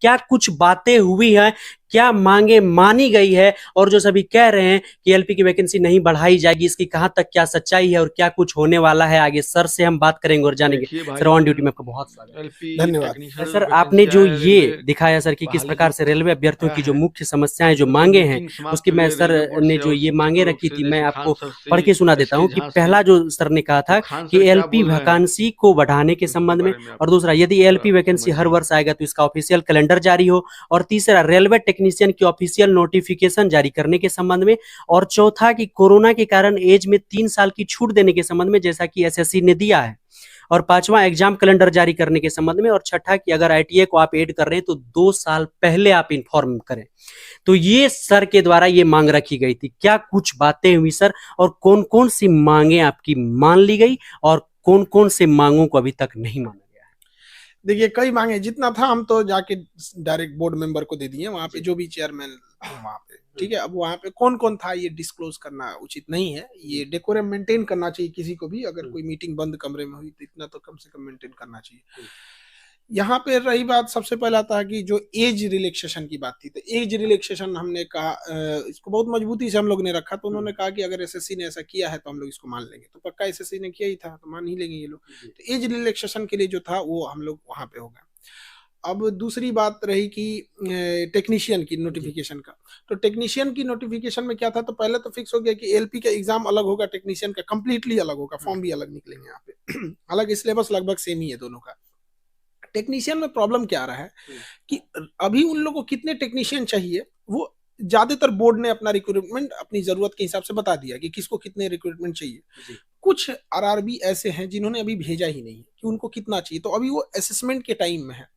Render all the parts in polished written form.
क्या कुछ बातें हुई हैं, क्या मांगे मानी गई है, और जो सभी कह रहे हैं कि एलपी की वैकेंसी नहीं बढ़ाई जाएगी, इसकी कहां तक क्या सच्चाई है और क्या कुछ होने वाला है आगे, सर से हम बात करेंगे और जानेंगे। देखिए सर, भाई, ऑन ड्यूटी में आपका बहुत स्वागत एलपी है। धन्यवाद। टेक्नीशियन सर, आपने वैकेंसी जो आया है ये रेलवे दिखाया सर कि किस बहाली प्रकार जो से रेलवे अभ्यर्थियों आया की जो है, मुख्य समस्याएं, जो मतलब मांगे हैं, मीटिंग समाप्त उसकी हुई मैं है सर रेलवे बोर्ड ने से जो और ये मांगे शिक्षक लोग रखी से, थी, मैं जैसे खान आपको सर पढ़ से, के सुना देता हूँ एसके कि झा से। पहला जो सर ने कहा तो था खान कि सर क्या एलपी बोल रहे हैं वैकेंसी को बढ़ाने के उसके संबंध में, बारे में आप और दूसरा, यदि एलपी थोड़ा वैकेंसी हर समझिए। वर्ष आएगा तो इसका ऑफिशियल कैलेंडर जारी हो, और तीसरा, रेलवे टेक्नीशियन की ऑफिशियल नोटिफिकेशन जारी करने के संबंध में, और चौथा कि कोरोना के कारण एज में 3 साल की छूट देने के संबंध में, जैसा कि एसएससी ने दिया है, और पांचवा, एग्जाम कैलेंडर जारी करने के संबंध में, और छठा कि अगर आईटीए को आप ऐड कर रहे हैं तो 2 साल पहले आप इन्फॉर्म करें। तो ये सर के द्वारा ये मांग रखी गई थी। क्या कुछ बातें हुई सर, और कौन कौन सी मांगे आपकी मान ली गई और कौन कौन से मांगों को अभी तक नहीं माना गया है? देखिए, कई मांगे, जितना था हम तो जाके डायरेक्ट बोर्ड मेंबर को दे दिए, वहां पे जो भी चेयरमैन वहां पे, ठीक है। अब वहां पे कौन कौन था ये डिस्क्लोज करना उचित नहीं है, ये डेकोरम मेंटेन करना चाहिए किसी को भी, अगर कोई मीटिंग बंद कमरे में हुई तो इतना तो कम से कम मेंटेन करना चाहिए। यहाँ पे रही बात, सबसे पहला था कि जो एज रिलैक्सेशन की बात थी, तो एज रिलैक्सेशन हमने कहा, इसको बहुत मजबूती से हम लोग ने रखा, तो उन्होंने कहा कि अगर एसएससी ने ऐसा किया है तो हम लोग इसको मान लेंगे, तो पक्का एसएससी ने किया ही था तो मान ही लेंगे ये लोग। तो एज रिलैक्सेशन के लिए जो था वो हम लोग वहां पे हो गए। अब दूसरी बात रही कि टेक्नीशियन की नोटिफिकेशन का, तो टेक्नीशियन की नोटिफिकेशन में क्या था, तो पहले तो फिक्स हो गया कि एलपी का एग्जाम अलग होगा, टेक्नीशियन का कंप्लीटली अलग होगा, फॉर्म भी अलग निकलेंगे यहाँ पे। हालांकि सिलेबस लगभग सेम ही है दोनों का। टेक्नीशियन में प्रॉब्लम क्या आ रहा है कि अभी उन लोगों को कितने टेक्नीशियन चाहिए, वो ज्यादातर बोर्ड ने अपना रिक्रूटमेंट अपनी जरूरत के हिसाब से बता दिया कि किसको कितने रिक्रूटमेंट चाहिए। कुछ आरआरबी ऐसे हैं जिन्होंने अभी भेजा ही नहीं कि उनको कितना चाहिए, तो अभी वो असेसमेंट के टाइम में है,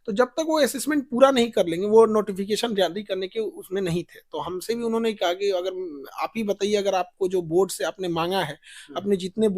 तो जब तक वो असेसमेंट पूरा नहीं कर लेंगे, वो नोटिफिकेशन जारी करने के उसमें नहीं थे, तो हमसे भी उन्होंने कहा कि अगर आप ही बताइए, अगर आपको जो बोर्ड से आपने मांगा है, अपने जितने